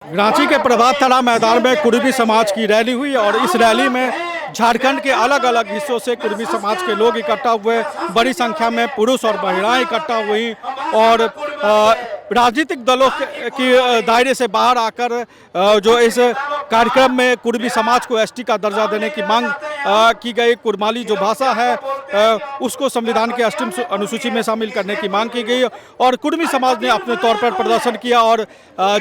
रांची के प्रभात थाना मैदान में कुर्मी समाज की रैली हुई और इस रैली में झारखंड के अलग अलग हिस्सों से कुर्मी समाज के लोग इकट्ठा हुए। बड़ी संख्या में पुरुष और महिलाएं इकट्ठा हुई और राजनीतिक दलों की दायरे से बाहर आकर जो इस कार्यक्रम में कुर्मी समाज को एसटी का दर्जा देने की मांग की गई। कुर्माली जो भाषा है उसको संविधान के 8वीं अनुसूची में शामिल करने की मांग की गई और कुर्मी समाज ने अपने तौर पर प्रदर्शन किया। और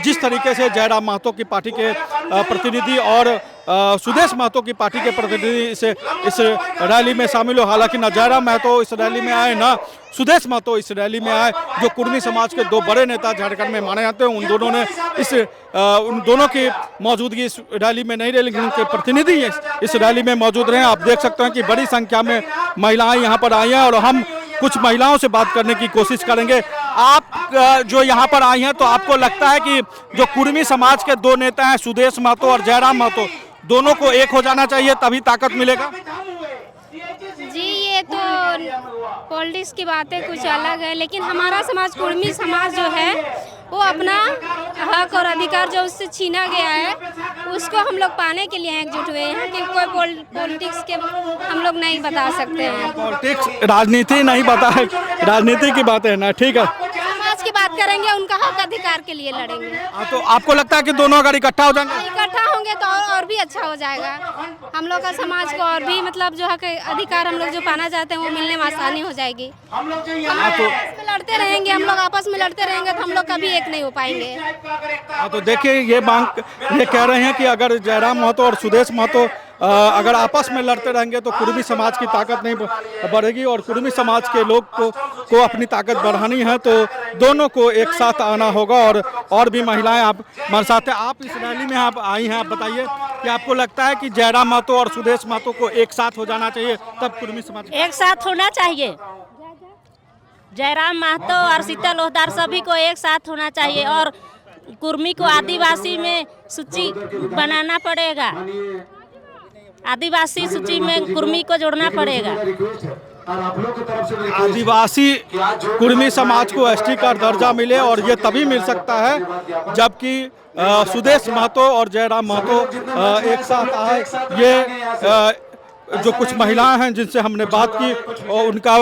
जिस तरीके से जयराम महतो की पार्टी के प्रतिनिधि और सुदेश महतो की पार्टी के प्रतिनिधि इस रैली में शामिल हो, हालांकि न जयराम महतो इस रैली में आए न सुदेश महतो इस रैली में आए, जो कुर्मी समाज के दो बड़े नेता झारखंड में माने जाते हैं। उन दोनों की मौजूदगी इस रैली में नहीं रही, लेकिन उनके प्रतिनिधि इस रैली में मौजूद रहे। आप देख सकते हैं कि बड़ी संख्या में महिलाएं यहाँ पर आई हैं और हम कुछ महिलाओं से बात करने की कोशिश करेंगे। आप जो यहाँ पर आई हैं, तो आपको लगता है कि जो कुर्मी समाज के दो नेता हैं सुदेश महतो और जयराम महतो, दोनों को एक हो जाना चाहिए तभी ताकत मिलेगा? जी, ये तो पॉलिटिक्स की बातें कुछ अलग है, लेकिन हमारा समाज कुर्मी समाज जो है वो अपना हक और अधिकार जो उससे छीना गया है उसको हम लोग पाने के लिए एकजुट हुए हैं कि कोई पॉलिटिक्स के हम लोग नहीं बता सकते हैं। पॉलिटिक्स राजनीति नहीं बता है, राजनीति की बात है ना, ठीक है। समाज की बात करेंगे, उनका हक अधिकार के लिए लड़ेंगे। तो आपको लगता है कि दोनों अगर इकट्ठा हो जाएंगे? इकट्ठा होंगे तो और भी अच्छा हो जाएगा। हम लोग का समाज को और भी मतलब जो हक अधिकार हम लोग जो पाना चाहते हैं वो मिलने में आसानी हो जाएगी। हम लोग आपस में लड़ते रहेंगे, हम लोग आपस में लड़ते रहेंगे तो हम लोग कभी एक नहीं हो पाएंगे। तो देखिए ये कह रहे हैं कि अगर जयराम महतो और सुदेश महतो अगर आपस में लड़ते रहेंगे तो कुर्मी समाज की ताकत नहीं बढ़ेगी और कुर्मी समाज के लोग को अपनी ताकत बढ़ानी है तो दोनों को एक साथ आना होगा। और भी महिलाएं आप हमारे साथ हैं। आप इस रैली में आप आई हैं, आप बताइए कि आपको लगता है कि जयराम महतो और सुदेश महतो को एक साथ हो जाना चाहिए तब कुर्मी समाज एक साथ होना चाहिए? जयराम महतो और शीतल ओहदार सभी को एक साथ होना चाहिए और कुर्मी को आदिवासी में सूची बनाना पड़ेगा। आदिवासी सूची में कुर्मी को जोड़ना पड़ेगा। आदिवासी कुर्मी समाज को एसटी का दर्जा मिले और ये तभी मिल सकता है जबकि सुदेश महतो और जयराम महतो एक साथ आए। ये जो कुछ महिलाएं हैं जिनसे हमने बात की और उनका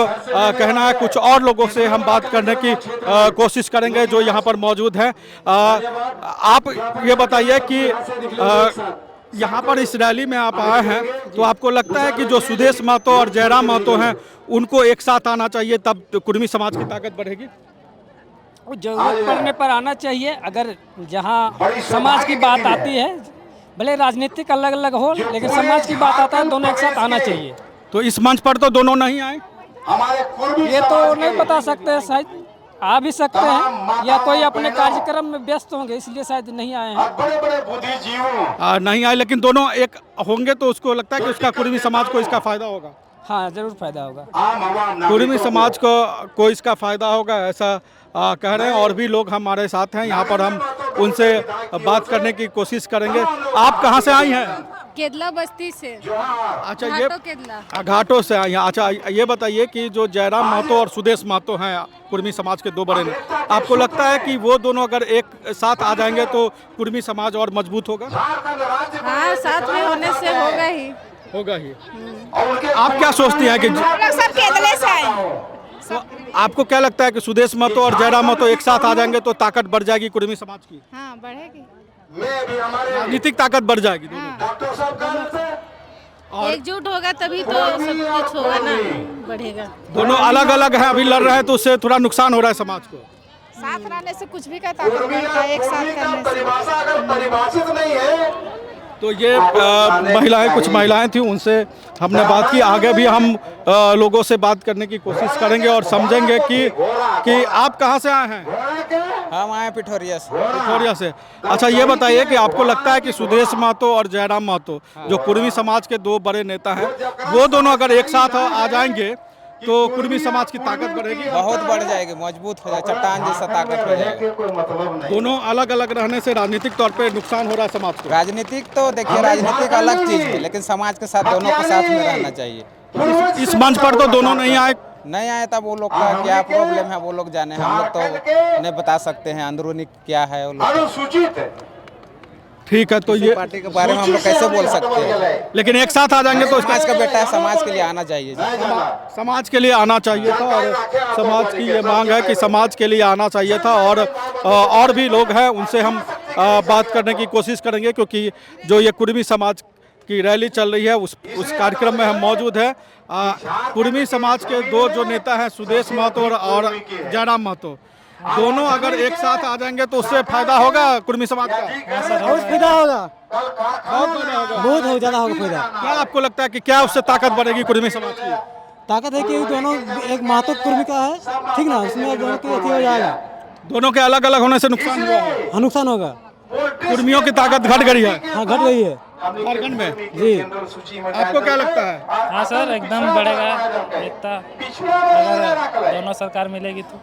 कहना है, कुछ और लोगों से हम बात करने की कोशिश करेंगे जो यहाँ पर मौजूद हैं। आप ये बताइए कि यहाँ पर इस रैली में आप आए हैं तो आपको लगता है कि जो सुदेश महतो और जयराम महतो हैं उनको एक साथ आना चाहिए तब कुर्मी समाज की ताकत बढ़ेगी? जरूरत पड़ने पर आना चाहिए। अगर जहाँ समाज की बात आती है, भले राजनीतिक अलग अलग हो, लेकिन समाज की बात आता है, दोनों एक साथ आना चाहिए। तो इस मंच पर तो दोनों नहीं आए? ये तो नहीं बता सकते, शायद आ भी सकते हैं या कोई अपने कार्यक्रम में व्यस्त होंगे इसलिए शायद नहीं आए हैं। नहीं आए, लेकिन दोनों एक होंगे तो उसको लगता है कि उसका कुर्मी समाज को इसका फायदा होगा। हाँ, जरूर फायदा होगा। कुर्मी समाज को इसका फायदा होगा, ऐसा कह रहे हैं। और भी लोग हमारे साथ हैं यहाँ पर, हम उनसे बात करने की कोशिश करेंगे। आप कहाँ से आई हैं? केदला बस्ती से। अच्छा, ये घाटों से आई हैं। अच्छा, ये बताइए कि जो जयराम महतो और सुदेश महतो हैं कुर्मी समाज के दो बड़े ने, आपको लगता है कि वो दोनों अगर एक साथ आ जाएंगे तो कुर्मी समाज और मजबूत होगा? हाँ, साथ में होने से होगा ही। आप क्या सोचती हैं कि सब केदले से आए? तो आपको क्या लगता है कि सुदेश महतो और जयराम महतो एक साथ आ जाएंगे तो ताकत बढ़ जाएगी कुर्मी समाज की? हाँ, बढ़ेगी। राजनीतिक ताकत बढ़ जाएगी और एकजुट होगा तभी तो सब कुछ होगा ना, बढ़ेगा। दोनों अलग अलग हैं, अभी लड़ रहे हैं तो उससे थोड़ा नुकसान हो रहा है समाज को। साथ रहने से कुछ भी का ताकत बढ़ता है, एक साथ करने से। तो ये महिलाएं, कुछ महिलाएं थी, उनसे हमने बात की। आगे भी हम लोगों से बात करने की कोशिश करेंगे और समझेंगे कि आप कहाँ से आए हैं? हम आए पिठोरिया से। पिठोरिया से। अच्छा, ये बताइए कि आपको लगता है कि सुदेश महतो और जयराम महतो जो कुर्मी समाज के दो बड़े नेता हैं, वो दोनों अगर एक साथ आ जाएंगे तो कुर्मी समाज की ताकत बढ़ेगी? बहुत बढ़ जाएगी, मजबूत हो जाएगा, चट्टान जैसा ताकत हो जाएगा। दोनों अलग अलग रहने से राजनीतिक तौर पे नुकसान हो रहा है समाज को? राजनीतिक तो देखिए, राजनीतिक अलग चीज है, लेकिन समाज के साथ दोनों को साथ में रहना चाहिए। इस मंच पर तो दोनों नहीं आए? नहीं आए तब वो लोग का क्या प्रॉब्लम है वो लोग जाने, हम लोग तो नहीं बता सकते हैं अंदरूनी क्या है वो लोग। ठीक है, तो ये पार्टी के बारे में हम लोग कैसे बोल सकते हैं? लेकिन एक साथ आ जाएंगे तो समाज का बेटा है, समाज के लिए आना चाहिए जी। समाज के लिए आना चाहिए था और समाज की ये मांग है कि समाज के लिए आना चाहिए था। और भी लोग हैं, उनसे हम बात करने की कोशिश करेंगे, क्योंकि जो ये कुर्मी समाज की रैली चल रही है उस कार्यक्रम में हम मौजूद हैं। कुर्मी समाज के दो जो नेता हैं, सुदेश महतो और जयराम महतो, दोनों अगर एक साथ आ जाएंगे तो उससे फायदा होगा कुर्मी समाज का। बहुत फायदा होगा, बहुत हो ज़्यादा होगा फायदा। क्या आपको लगता है कि क्या उससे ताकत बढ़ेगी कुर्मी समाज की? ताकत है कि दोनों एक महतो कुर्मी का है, ठीक ना, उसमें दोनों की अति हो जाएगा। दोनों के अलग अलग होने से नुकसान हुआ है, हाँ नुकसान होगा। कुर्मियों की ताकत घट गई है हाँ घट गई है झारखंड में जी। आपको क्या लगता है? हाँ सर, एकदम बढ़ेगा एकता, अगर दोनों सरकार मिलेगी तो।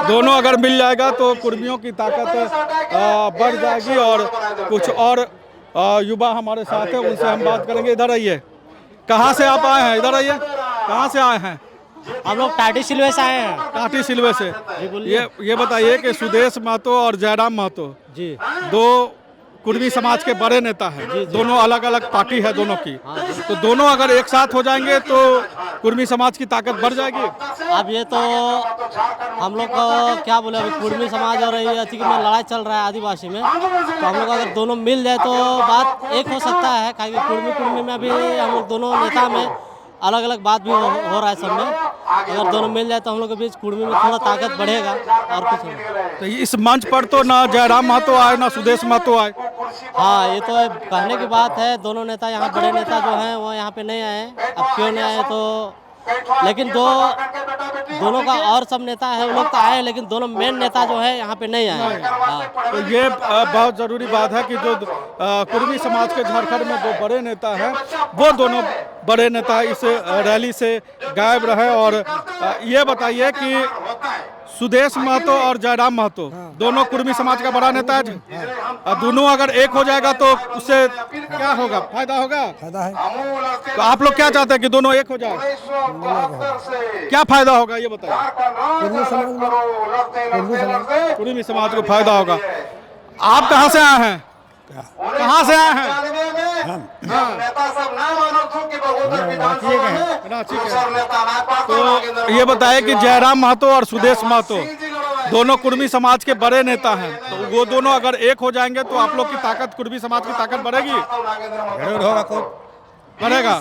दोनों अगर मिल जाएगा तो कुर्मियों की ताकत बढ़ जाएगी। और कुछ और युवा हमारे साथ हैं, उनसे हम बात करेंगे। इधर आइए, कहाँ से आप आए हैं? इधर आइए, कहाँ से आए हैं? हम लोग टाटी सिलवे से आए हैं। काटी सिलवे से। ये बताइए कि सुदेश महतो और जयराम महतो जी दो कुर्मी समाज के बड़े नेता हैं, दोनों अलग अलग पार्टी है दोनों की, तो दोनों अगर एक साथ हो जाएंगे तो कुर्मी समाज की ताकत बढ़ जाएगी। अब ये तो हम लोग को क्या बोले, अभी कुर्मी समाज और ये अति में लड़ाई चल रहा है आदिवासी में, तो हम लोग अगर दोनों मिल जाए तो बात एक हो सकता है। क्योंकि कुर्मी में अभी हम लोग दोनों नेता में अलग अलग बात भी हो रहा है सब में। अगर दोनों मिल जाए तो हम लोग के बीच कुर्मी में थोड़ा ताकत बढ़ेगा और कुछ नहीं। तो इस मंच पर तो ना जयराम महतो आए ना सुदेश महतो आए। हाँ ये तो कहने की बात है, दोनों नेता यहाँ बड़े नेता जो हैं वो यहाँ पे नहीं आए। अब क्यों नहीं आए तो, लेकिन दोनों का और सब नेता है वो लोग तो आए, लेकिन दोनों मेन नेता जो है यहाँ पे नहीं आए। हाँ। तो ये बहुत ज़रूरी बात है कि जो कुर्मी समाज के झारखंड में जो बड़े नेता हैं वो दोनों बड़े नेता इस रैली से गायब रहे। और ये बताइए कि सुदेश महतो और जयराम महतो दोनों कुर्मी समाज का बड़ा नेता है, दोनों अगर एक हो जाएगा तो उससे क्या होगा? फायदा होगा। फायदा है। तो आप लोग क्या चाहते हैं कि दोनों एक हो जाए? क्या फायदा होगा ये बताइए? कुर्मी समाज को फायदा होगा। आप कहाँ से आए हैं? कहाँ से आए हैं? रांची के। तो ये बताए कि जयराम महतो और सुदेश महतो दोनों कुर्मी समाज के बड़े नेता हैं, तो वो दोनों अगर एक हो जाएंगे तो आप लोग की ताकत, कुर्मी समाज की ताकत बढ़ेगी। जरूर होगा, खूब बढ़ेगा।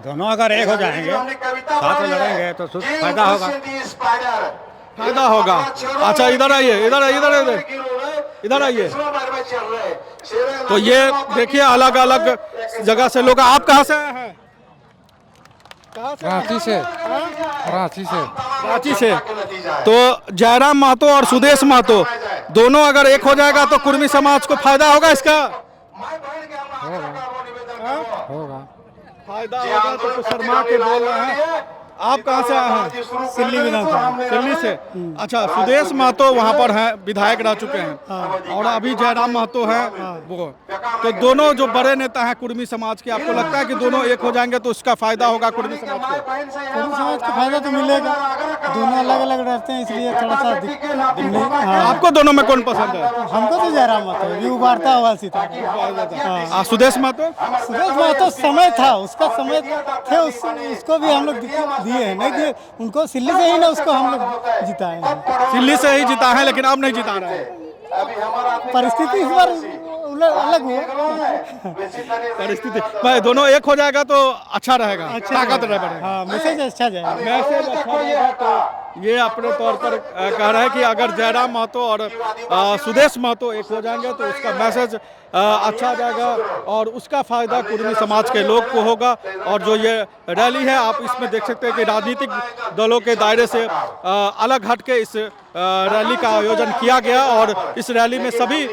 दोनों अगर एक हो जाएंगे, साथ में लड़ेंगे तो फायदा होगा। फायदा होगा। अच्छा इधर आइए, इधर इधर आइए। तो ये देखिए अलग अलग जगह से लोग। आप कहाँ से आए हैं? रांची से। रांची से। तो जयराम महतो और सुदेश महतो दोनों अगर एक हो जाएगा तो कुर्मी समाज को फायदा होगा इसका? होगा। फायदा होगा। तो शर्मा के बोल रहे हैं। आप कहाँ से आए हैं? दिल्ली से। अच्छा, सुदेश महतो वहाँ पर हैं, विधायक रह चुके हैं, और अभी जयराम महतो हैं वो। तो दोनों जो बड़े नेता हैं कुर्मी समाज के, आपको लगता है कि दोनों एक हो जाएंगे तो उसका फायदा होगा कुर्मी समाज को? कुर्मी समाज को फायदा तो मिलेगा, दोनों अलग अलग रहते हैं इसलिए थोड़ा सा। आपको दोनों में कौन पसंद है? हमको तो जयराम महतो भी उबारता हुआ सितारा। सुदेश महतो? सुदेश महतो समय था, उसका समय थे, उसको भी हम लोग दिए हैं, नहीं दिए उनको, सिल्ली से ही ना उसको हम लोग जिताए हैं। सिल्ली से ही जिता है, लेकिन अब नहीं जिता रहे हैं। परिस्थिति इस बार अलग हुआ। परिस्थिति भाई दोनों एक हो जाएगा तो अच्छा रहेगा, ताकत रहेगा। हाँ मैसेज अच्छा जाएगा। मैसेज अच्छा रहेगा। तो ये अपने तौर पर कह रहे हैं कि अगर जयराम महतो और सुदेश महतो एक हो जाएंगे तो उसका मैसेज अच्छा जाएगा और उसका फायदा कुर्मी समाज के लोग को होगा। और जो ये रैली है आप इसमें देख सकते हैं कि राजनीतिक दलों के दायरे से अलग हट के इस रैली का आयोजन किया गया। और इस रैली में सभी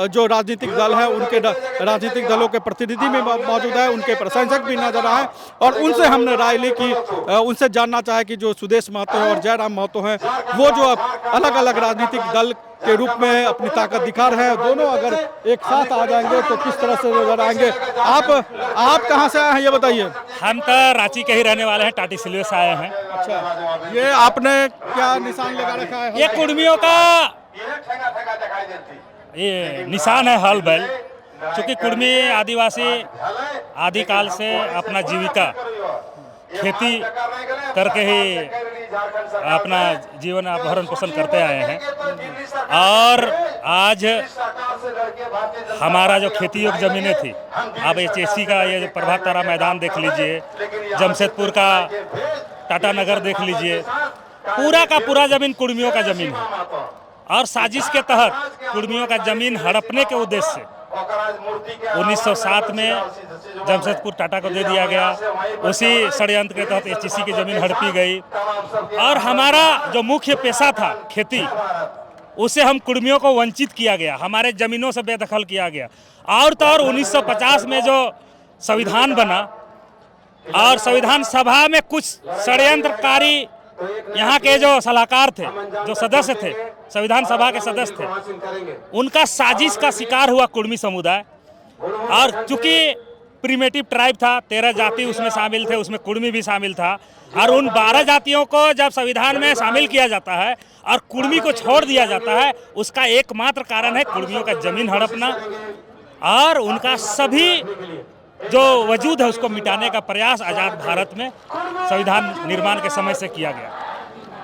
जो राजनीतिक दल हैं उनके राजनीतिक दलों के प्रतिनिधि भी मौजूद है, उनके प्रशंसक भी नजर आए और उनसे हमने राय ली कि उनसे जानना चाहे कि जो सुदेश महतो है और जयराम महतो हैं वो जो अलग अलग राजनीतिक दल के रूप में अपनी ताकत दिखा रहे हैं, दोनों अगर एक साथ आ जाएंगे तो किस तरह से नजर आएंगे। आप कहाँ से आए हैं ये बताइए? हम तो रांची के ही रहने वाले हैं, टाटी सिलवे से आए हैं। अच्छा, ये आपने क्या निशान लगा रखा है? ये कुर्मियों का ये निशान है हल बैल। चूँकि कुर्मी आदिवासी आदिकाल से अपना जीविका खेती करके ही अपना जीवन भरण पोषण करते आए हैं। और आज हमारा जो खेती योग्य ज़मीनें थी, अब HSC का ये प्रभात तारा मैदान देख लीजिए, जमशेदपुर का टाटा नगर देख लीजिए, पूरा का पूरा ज़मीन कुर्मियों का ज़मीन है। और साजिश के तहत कुर्मियों का ज़मीन हड़पने के उद्देश्य से 1907 में जमशेदपुर टाटा को दे दिया गया। उसी षड्यंत्र के तहत HSC की ज़मीन हड़पी गई और हमारा जो मुख्य पेशा था खेती, उसे हम कुर्मियों को वंचित किया गया, हमारे ज़मीनों से बेदखल किया गया। और तो और 1950 में जो संविधान बना और संविधान सभा में कुछ षड्यंत्रकारी यहाँ के जो सलाहकार थे, जो सदस्य थे, संविधान सभा के सदस्य थे, उनका साजिश का शिकार हुआ कुर्मी समुदाय। और चूंकि प्रिमेटिव ट्राइब था, 13 जाति उसमें शामिल थे, उसमें कुर्मी भी शामिल था। और उन 12 जातियों को जब संविधान में शामिल किया जाता है और कुर्मी को छोड़ दिया जाता है, उसका एकमात्र कारण है कुर्मियों का ज़मीन हड़पना और उनका सभी जो वजूद है उसको मिटाने का प्रयास आज़ाद भारत में संविधान निर्माण के समय से किया गया।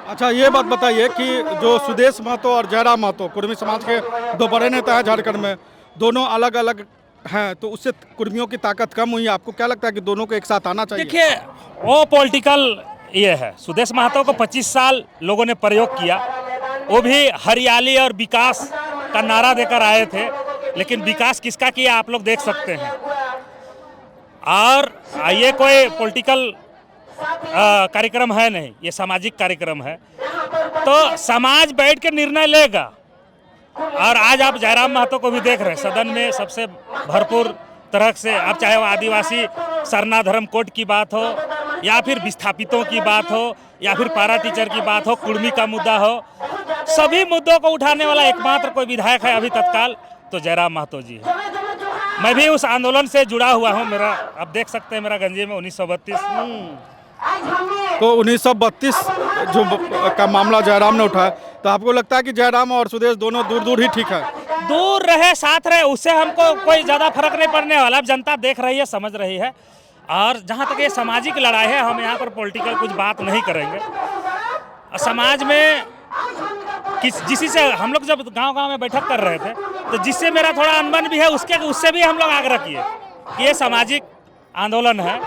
अच्छा, ये बात बताइए कि जो सुदेश महतो और जयराम महतो कुर्मी समाज के दो बड़े नेता हैं झारखंड में, दोनों अलग अलग हैं, तो उससे कुर्मियों की ताकत कम हुई। आपको क्या लगता है कि दोनों को एक साथ आना चाहिए? देखिए, वो पॉलिटिकल ये है। सुदेश महतो को 25 साल लोगों ने प्रयोग किया, वो भी हरियाली और विकास का नारा देकर आए थे, लेकिन विकास किसका किया आप लोग देख सकते हैं। और ये कोई पॉलिटिकल कार्यक्रम है नहीं, ये सामाजिक कार्यक्रम है, तो समाज बैठ के निर्णय लेगा। और आज आप जयराम महतो को भी देख रहे हैं, सदन में सबसे भरपूर तरह से, अब चाहे वो आदिवासी सरना धर्म कोड की बात हो या फिर विस्थापितों की बात हो या फिर पारा टीचर की बात हो, कुर्मी का मुद्दा हो, सभी मुद्दों को उठाने वाला एकमात्र कोई विधायक है अभी तत्काल, तो जयराम महतो जी है। मैं भी उस आंदोलन से जुड़ा हुआ हूँ। मेरा आप देख सकते हैं मेरा गंजे में 1932। तो 1932 जो का मामला जयराम ने उठाया, तो आपको लगता है कि जयराम और सुदेश दोनों दूर दूर ही ठीक है? दूर रहे साथ रहे उससे हमको कोई ज़्यादा फर्क नहीं पड़ने वाला। अब जनता देख रही है, समझ रही है। और जहाँ तक ये सामाजिक लड़ाई है, हम यहाँ पर पॉलिटिकल कुछ बात नहीं करेंगे। समाज में जिसी से हम लोग जब गांव-गांव में बैठक कर रहे थे, तो जिससे मेरा थोड़ा अनबन भी है उससे भी हम लोग आग्रह किए कि ये सामाजिक आंदोलन है,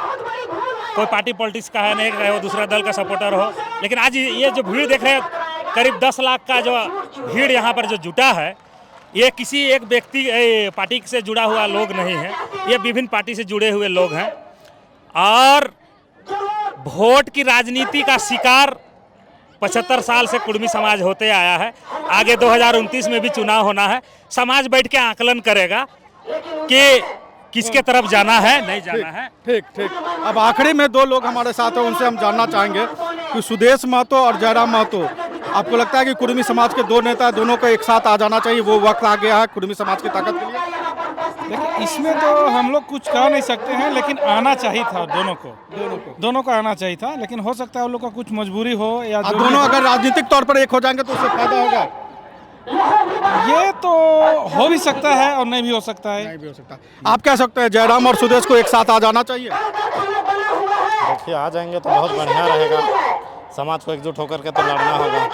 कोई पार्टी पॉलिटिक्स का है नहीं, वो दूसरा दल का सपोर्टर हो। लेकिन आज ये जो भीड़ देख रहे हैं, करीब 10 लाख का जो भीड़ यहाँ पर जो जुटा है, ये किसी एक व्यक्ति पार्टी से जुड़ा हुआ लोग नहीं है, ये विभिन्न पार्टी से जुड़े हुए लोग हैं। और वोट की राजनीति का शिकार 75 साल से कुर्मी समाज होते आया है। आगे 2029 में भी चुनाव होना है, समाज बैठ के आकलन करेगा कि किसके तरफ जाना है, नहीं जाना है। ठीक। अब आखिरी में 2 लोग हमारे साथ हैं, उनसे हम जानना चाहेंगे कि सुदेश महतो और जयराम महतो, आपको लगता है कि कुर्मी समाज के 2 नेता, दोनों को एक साथ आ जाना चाहिए, वो वक्त आ गया है कुर्मी समाज की ताकत के लिए? देखिए, इसमें तो हम लोग कुछ कह नहीं सकते हैं, लेकिन आना चाहिए था दोनों को आना चाहिए था। लेकिन हो सकता है उन लोग का कुछ मजबूरी हो या दोनों अगर राजनीतिक तौर पर एक हो जाएंगे तो उससे फायदा होगा। ये तो हो भी सकता है और नहीं भी हो सकता है। आप क्या सकते हैं, जयराम और सुदेश को एक साथ आ जाना चाहिए? देखिए, आ जाएंगे तो बहुत बढ़िया रहेगा। समाज को एकजुट होकर के तो लड़ना होगा।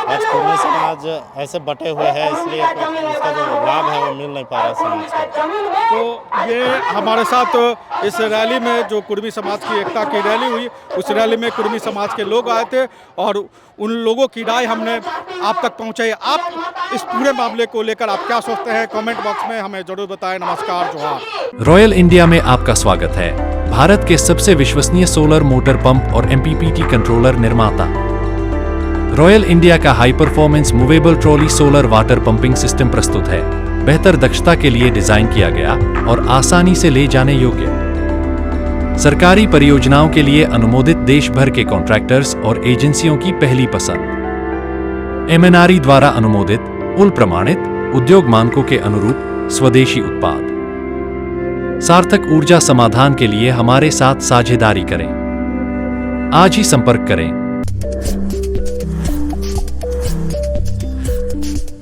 आज कुर्मी समाज ऐसे बटे हुए हैं, इसलिए उसका जो लाभ है वो मिल नहीं पा रहा समाज को। तो ये हमारे साथ इस रैली में जो कुर्मी समाज की एकता की रैली हुई, उस रैली में कुर्मी समाज के लोग आए थे और उन लोगों की राय हमने आप तक पहुंचाई। आप इस पूरे मामले को लेकर आप क्या सोचते हैं, कमेंट बॉक्स में हमें जरूर बताएं। नमस्कार, जोहार। रॉयल इंडिया में आपका स्वागत है। भारत के सबसे विश्वसनीय सोलर मोटर पंप और MPPT कंट्रोलर निर्माता रॉयल इंडिया का high performance movable trolley solar water pumping system प्रस्तुत है। बेहतर दक्षता के लिए डिजाइन किया गया और आसानी से ले जाने योग्य। सरकारी परियोजनाओं के लिए अनुमोदित देश भर के कॉन्ट्रैक्टर्स और एजेंसियों की पहली पसंद। MNRE द्वारा अनुमोदित, उल प्रमाणित, उद्योग मानकों के अनुरूप स्वदेशी उत्पाद। सार्थक ऊर्जा समाधान के लिए हमारे साथ साझेदारी करें। आज ही संपर्क करें